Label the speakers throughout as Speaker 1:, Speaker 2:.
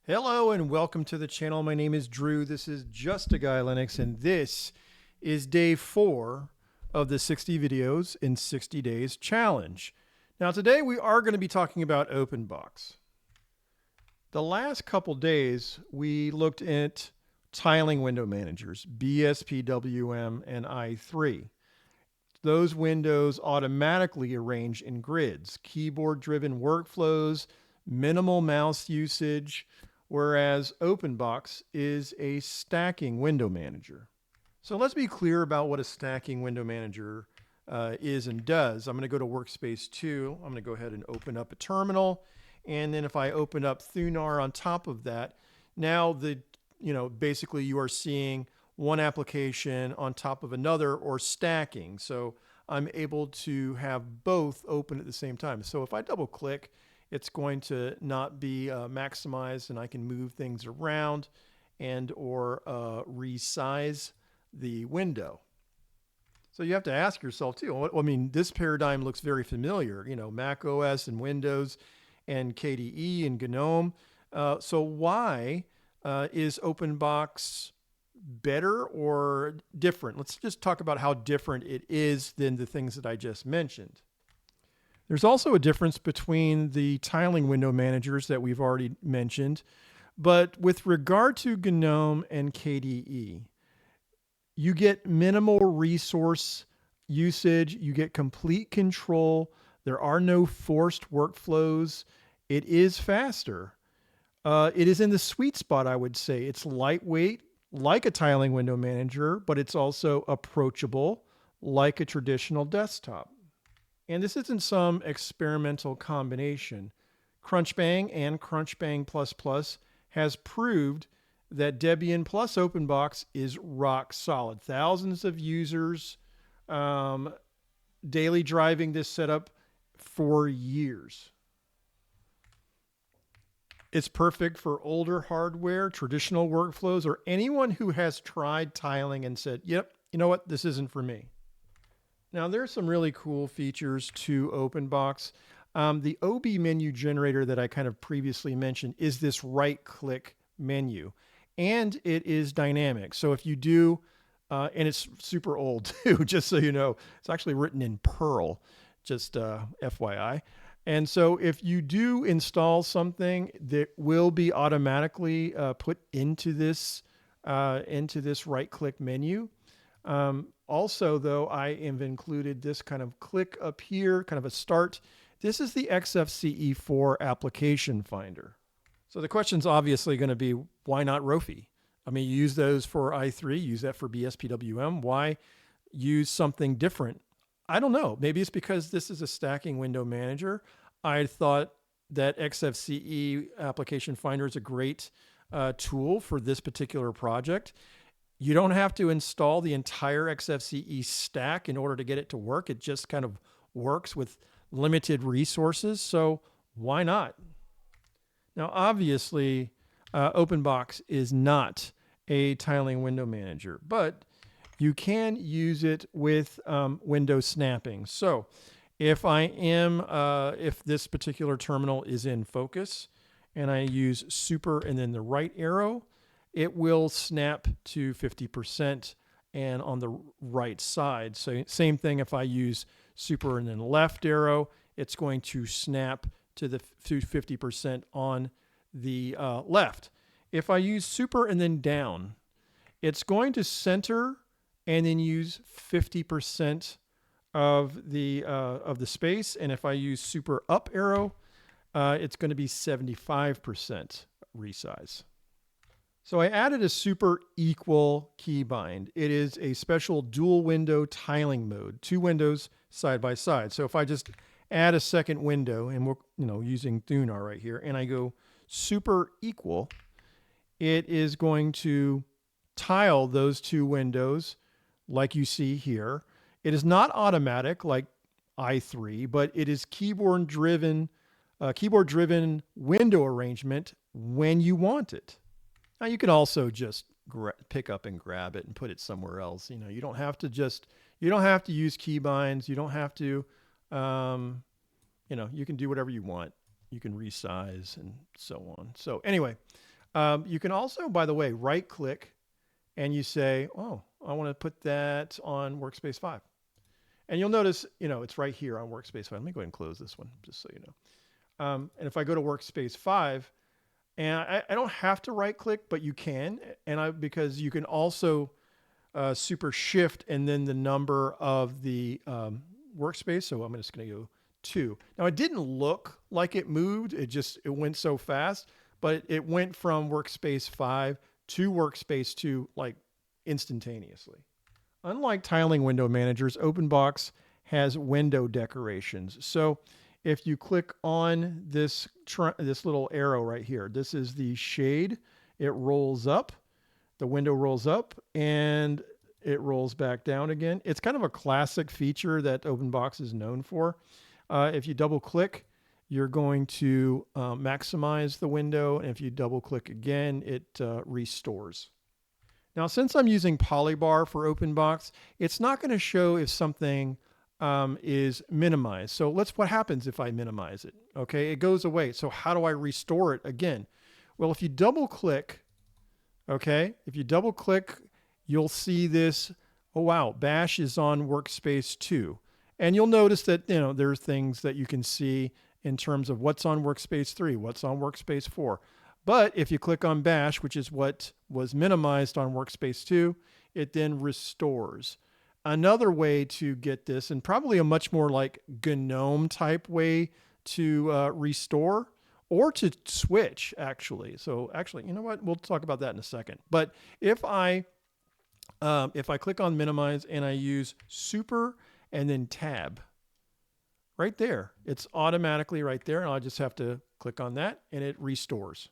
Speaker 1: Hello and welcome to the channel. My name is Drew. This is JustAGuyLinux, and this is day 4 of the 60 videos in 60 days challenge. Now today we are going to be talking about openbox. The last couple days we looked at tiling window managers, BSPWM and i3. Those windows automatically arrange in grids, keyboard-driven workflows, minimal mouse usage, whereas openbox is a stacking window manager. So let's be clear about what a stacking window manager is and does. I'm going to go to workspace 2. I'm going to go ahead and open up a terminal. And then if I open up Thunar on top of that, now basically you are seeing one application on top of another or stacking. So I'm able to have both open at the same time. So if I double click, it's going to not be maximized, and I can move things around and or resize the window. So you have to ask yourself too, I mean, this paradigm looks very familiar, Mac OS and Windows and KDE and GNOME. So why is openbox better or different? Let's just talk about how different it is than the things that I just mentioned. There's also a difference between the tiling window managers that we've already mentioned, but with regard to GNOME and KDE, you get minimal resource usage, you get complete control, there are no forced workflows, it is faster. It is in the sweet spot, I would say. It's lightweight, like a tiling window manager, but it's also approachable, like a traditional desktop. And this isn't some experimental combination. Crunchbang and Crunchbang++ has proved that Debian plus openbox is rock solid. Thousands of users daily driving this setup for years. It's perfect for older hardware, traditional workflows, or anyone who has tried tiling and said, yep, you know what, this isn't for me. Now, there's some really cool features to openbox. The OB menu generator that I kind of previously mentioned is this right-click menu, and it is dynamic. So if you do, and it's super old too, just so you know, it's actually written in Perl, just FYI. And so if you do install something that will be automatically put into this right-click menu. Also, though, I have included this kind of click up here, kind of a start. This is the XFCE4 application finder. So the question's obviously going to be, why not Rofi? I mean, you use those for i3, use that for BSPWM. Why use something different? I don't know. Maybe it's because this is a stacking window manager. I thought that XFCE application finder is a great tool for this particular project. You don't have to install the entire XFCE stack in order to get it to work. It just kind of works with limited resources. So why not? Now, obviously, openbox is not a tiling window manager, but you can use it with window snapping. So if if this particular terminal is in focus and I use super and then the right arrow, it will snap to 50% and on the right side. So same thing if I use super and then left arrow, it's going to snap to 50% on the left. If I use super and then down, it's going to center and then use 50% of the space. And if I use super up arrow, it's going to be 75% resize. So I added a super equal keybind. It is a special dual window tiling mode, 2 windows side by side. So if I just add a second window, and we're using Thunar right here, and I go super equal, it is going to tile those 2 windows like you see here. It is not automatic like i3, but it is keyboard-driven window arrangement when you want it. Now you can also just pick up and grab it and put it somewhere else. You don't have to use keybinds. You don't have to, you can do whatever you want. You can resize and so on. So anyway, You can also, by the way, right click and you say, oh, I want to put that on workspace 5. And you'll notice, it's right here on workspace 5. Let me go ahead and close this one just so you know. And if I go to workspace 5, and I don't have to right click, but you can, because you can also super shift and then the number of the workspace. So I'm just going to go 2. Now it didn't look like it moved. It went so fast, but it went from workspace 5 to workspace 2 like instantaneously. Unlike tiling window managers, OpenBox has window decorations. So if you click on this little arrow right here, this is the shade. It rolls up, the window rolls up, and it rolls back down again. It's kind of a classic feature that OpenBox is known for. If you double click, you're going to maximize the window. And if you double click again, it restores. Now, since I'm using Polybar for OpenBox, it's not going to show if something is minimized. So what happens if I minimize it? Okay, it goes away. So how do I restore it again? Well, if you double click, you'll see this. Oh, wow, Bash is on workspace 2. And you'll notice that, there's things that you can see in terms of what's on workspace 3, what's on workspace 4. But if you click on Bash, which is what was minimized on workspace 2, it then restores. Another way to get this, and probably a much more like GNOME type way to restore or to switch, actually. So actually, you know what? We'll talk about that in a second. But if I click on minimize and I use super and then tab, right there, it's automatically right there. And I'll just have to click on that and it restores.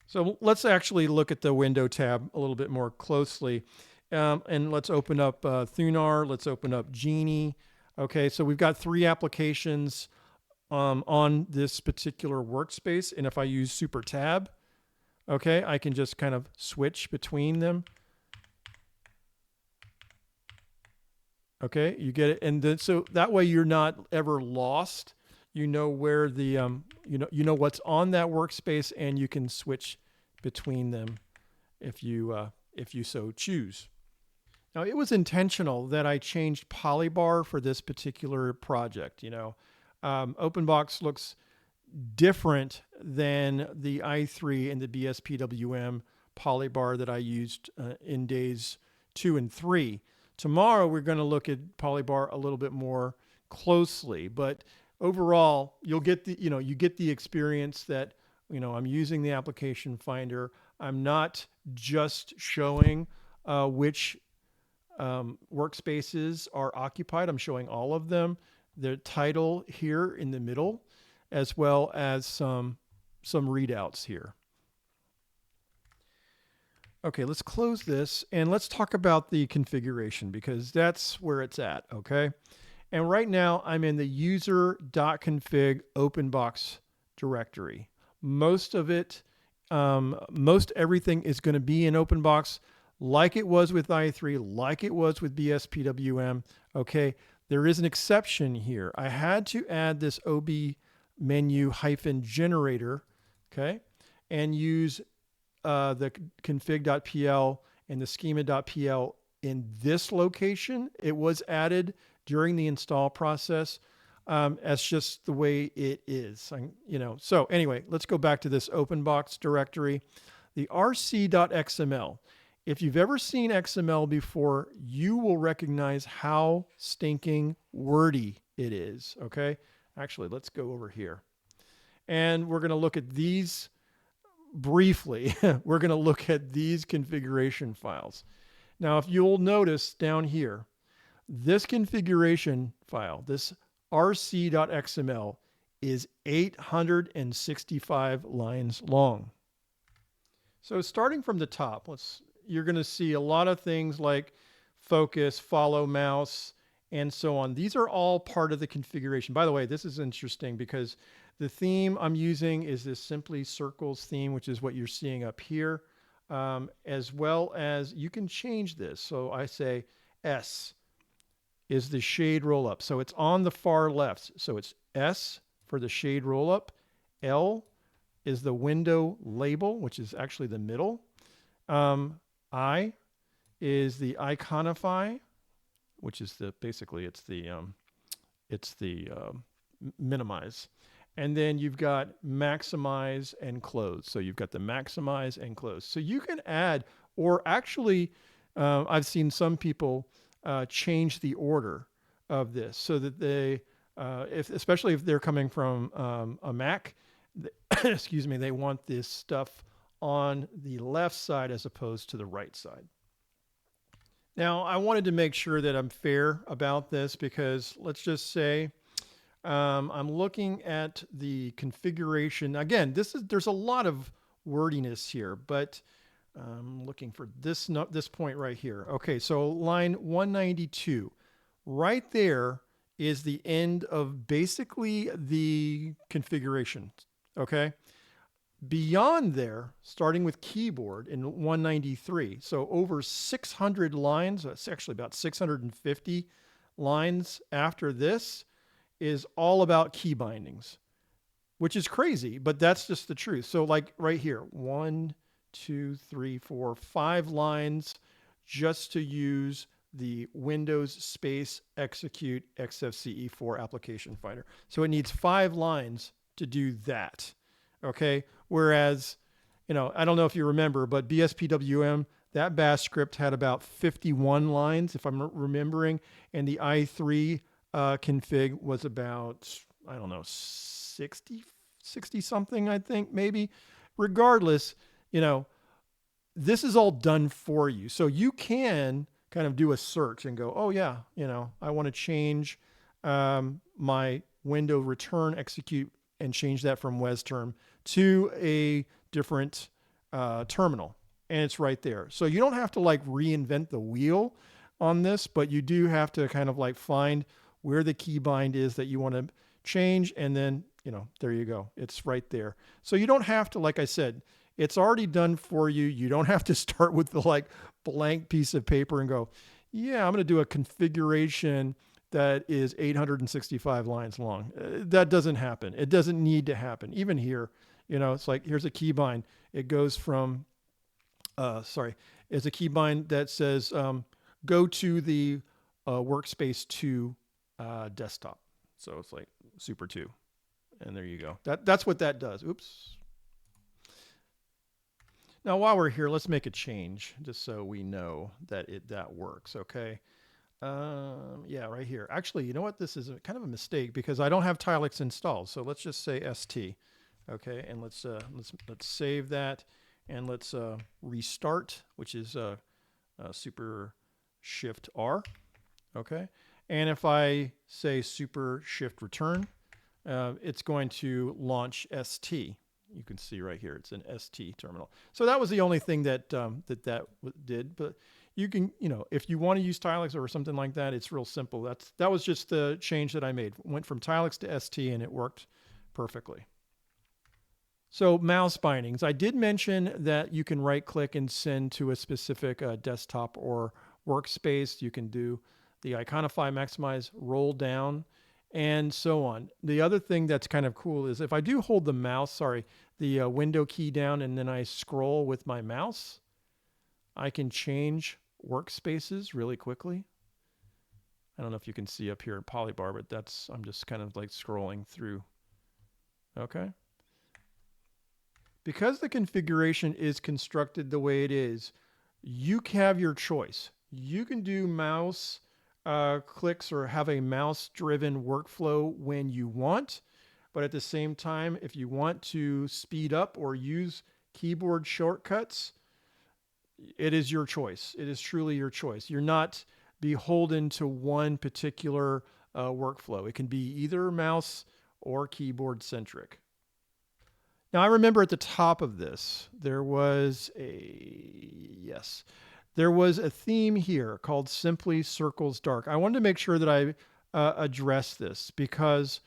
Speaker 1: So let's actually look at the window tab a little bit more closely. And let's open up Thunar. Let's open up Genie. Okay, so we've got 3 applications on this particular workspace. And if I use Super Tab, okay, I can just kind of switch between them. Okay, you get it. And then, so that way you're not ever lost. You know where the, you know what's on that workspace, and you can switch between them if you so choose. Now, it was intentional that I changed Polybar for this particular project. OpenBox looks different than the i3 and the BSPWM Polybar that I used in days 2 and 3. Tomorrow, we're going to look at Polybar a little bit more closely, but overall, you'll get the experience that, I'm using the application finder. I'm not just showing which workspaces are occupied. I'm showing all of them. The title here in the middle, as well as some readouts here. Okay, let's close this and let's talk about the configuration because that's where it's at, okay? And right now I'm in the user.config openbox directory. Most of it, most everything is going to be in OpenBox like it was with i3, like it was with BSPWM, okay? There is an exception here. I had to add this ob menu -generator, okay? And use the config.pl and the schema.pl in this location. It was added during the install process. As just the way it is, So anyway, let's go back to this OpenBox directory, the rc.xml. If you've ever seen XML before, you will recognize how stinking wordy it is. Okay, actually, let's go over here, and we're going to look at these briefly. We're going to look at these configuration files. Now, if you'll notice down here, this configuration file, this rc.xml, is 865 lines long. So starting from the top, you're going to see a lot of things like focus, follow mouse, and so on. These are all part of the configuration. By the way, this is interesting because the theme I'm using is this Simply Circles theme, which is what you're seeing up here, as well as you can change this. So I say S is the shade roll up. So it's on the far left. So it's S for the shade roll up. L is the window label, which is actually the middle. I is the iconify, which is basically it's the minimize. And then you've got maximize and close. So you've got the maximize and close. So you can add, or actually, I've seen some people change the order of this so that they, especially if they're coming from a Mac, excuse me, they want this stuff on the left side as opposed to the right side. Now, I wanted to make sure that I'm fair about this because let's just say I'm looking at the configuration. Again, there's a lot of wordiness here, but I'm looking for this point right here. Okay, so line 192, right there is the end of basically the configuration. Okay. Beyond there, starting with keyboard in 193, so over 600 lines, it's actually about 650 lines after this, is all about key bindings, which is crazy, but that's just the truth. So like right here, 1, 2, 3, 4, 5 lines just to use the Windows space execute XFCE4 application finder. So it needs 5 lines to do that. Okay. Whereas, I don't know if you remember, but BSPWM, that bash script had about 51 lines, if I'm remembering, and the i3 config was about, I don't know, 60 something, I think, maybe. Regardless, this is all done for you. So you can kind of do a search and go, oh yeah, I want to change my window return execute and change that from WesTerm to a different terminal. And it's right there. So you don't have to like reinvent the wheel on this, but you do have to kind of like find where the keybind is that you want to change. And then, there you go. It's right there. So you don't have to, like I said, it's already done for you. You don't have to start with the like blank piece of paper and go, yeah, I'm going to do a configuration that is 865 lines long. That doesn't happen. It doesn't need to happen. Even here, it's like, here's a keybind. It goes from, it's a keybind that says, go to the workspace 2 desktop. So it's like super 2. And there you go. That's what that does. Oops. Now, while we're here, let's make a change just so we know that that works. Okay. Yeah, right here. Actually, you know what? This is kind of a mistake because I don't have Tilix installed. So let's just say ST. Okay, and let's save that and let's restart, which is Super Shift R. Okay, and if I say Super Shift Return, it's going to launch ST. You can see right here, it's an ST terminal. So that was the only thing that that did, but you can, if you want to use Tilix or something like that, it's real simple. That was just the change that I made. Went from Tilix to ST and it worked perfectly. So mouse bindings. I did mention that you can right click and send to a specific desktop or workspace. You can do the iconify, maximize, roll down, and so on. The other thing that's kind of cool is if I do hold the window key down and then I scroll with my mouse, I can change workspaces really quickly. I don't know if you can see up here in Polybar, but I'm just kind of like scrolling through. Okay. Because the configuration is constructed the way it is, you have your choice. You can do mouse clicks or have a mouse-driven workflow when you want, but at the same time, if you want to speed up or use keyboard shortcuts, it is your choice. It is truly your choice. You're not beholden to one particular workflow. It can be either mouse or keyboard centric. Now, I remember at the top of this, there was a theme here called Simply Circles Dark. I wanted to make sure that I address this because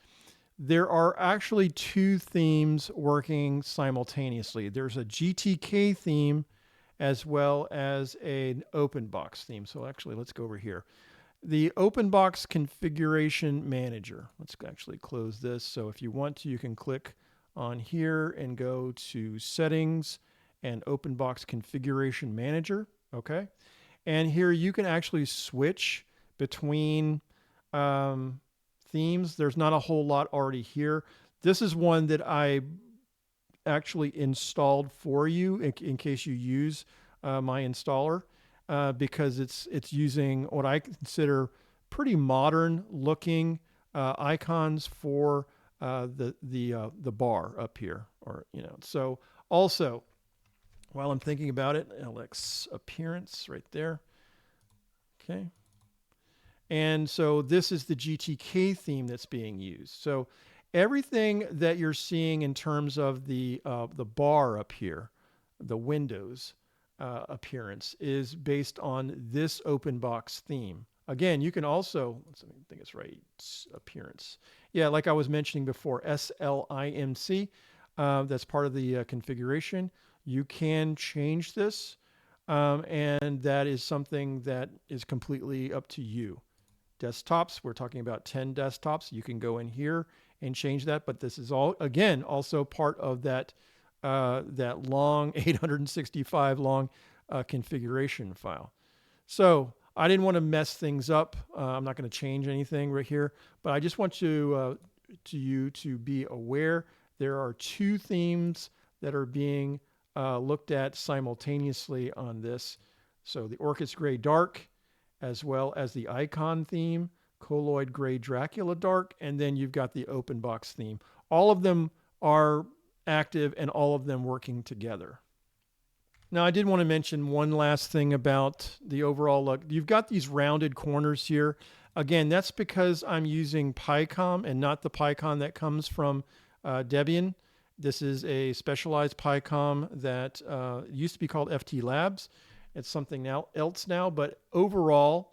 Speaker 1: there are actually 2 themes working simultaneously. There's a GTK theme as well as an openbox theme. So actually, let's go over here. The openbox configuration manager. Let's actually close this. So if you want to, you can click on here and go to Settings and OpenBox Configuration Manager. Okay. And here you can actually switch between themes. There's not a whole lot already here. This is one that I actually installed for you in case you use my installer, because it's using what I consider pretty modern looking icons for the bar up here, or So also, while I'm thinking about it, LX appearance right there. Okay. And so this is the GTK theme that's being used. So everything that you're seeing in terms of the bar up here, the Windows appearance, is based on this OpenBox theme. Again, you can also, I think it's right, appearance. Yeah, like I was mentioning before, SLIMC, that's part of the configuration. You can change this, and that is something that is completely up to you. Desktops, we're talking about 10 desktops. You can go in here and change that, but this is all, again, also part of that that long 865 long configuration file. So I didn't want to mess things up. I'm not going to change anything right here, but I just want you to be aware there are two themes that are being looked at simultaneously on this. So the Orchis Gray Dark, as well as the icon theme, Colloid Gray Dracula Dark, and then you've got the OpenBox theme. All of them are active and all of them working together. Now, I did want to mention one last thing about the overall look. You've got these rounded corners here. Again, that's because I'm using PyCom and not the PyCom that comes from Debian. This is a specialized PyCom that used to be called FT Labs. It's something else now, but overall,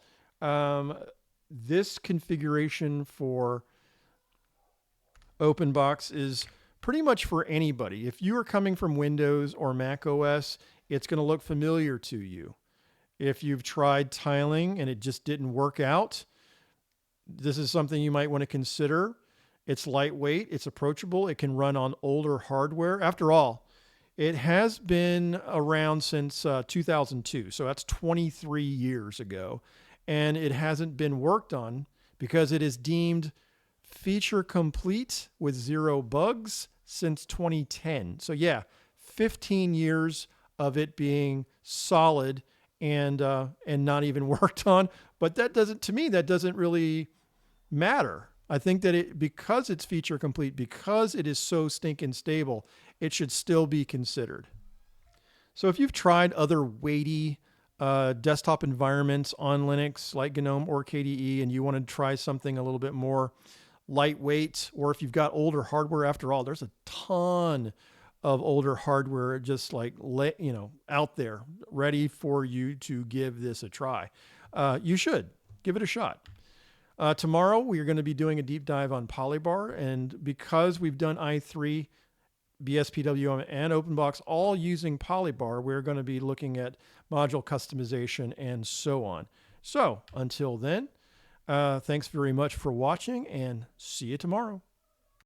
Speaker 1: this configuration for OpenBox is pretty much for anybody. If you are coming from Windows or Mac OS, it's going to look familiar to you. If you've tried tiling and it just didn't work out, this is something you might want to consider. It's lightweight, it's approachable, it can run on older hardware. After all, it has been around since 2002, so that's 23 years ago, and it hasn't been worked on because it is deemed feature complete with 0 bugs since 2010. So yeah, 15 years of it being solid and not even worked on. But that doesn't, to me, that doesn't really matter. I think that because it's feature complete, because it is so stinking stable, it should still be considered. So if you've tried other weighty desktop environments on Linux like GNOME or KDE, and you want to try something a little bit more lightweight, or if you've got older hardware, after all, there's a ton of older hardware just like out there ready for you to give this a try. You should give it a shot. Tomorrow we are going to be doing a deep dive on Polybar, and because we've done i3, BSPWM, and OpenBox all using Polybar, we're going to be looking at module customization and so on. So until then, thanks very much for watching, and see you tomorrow.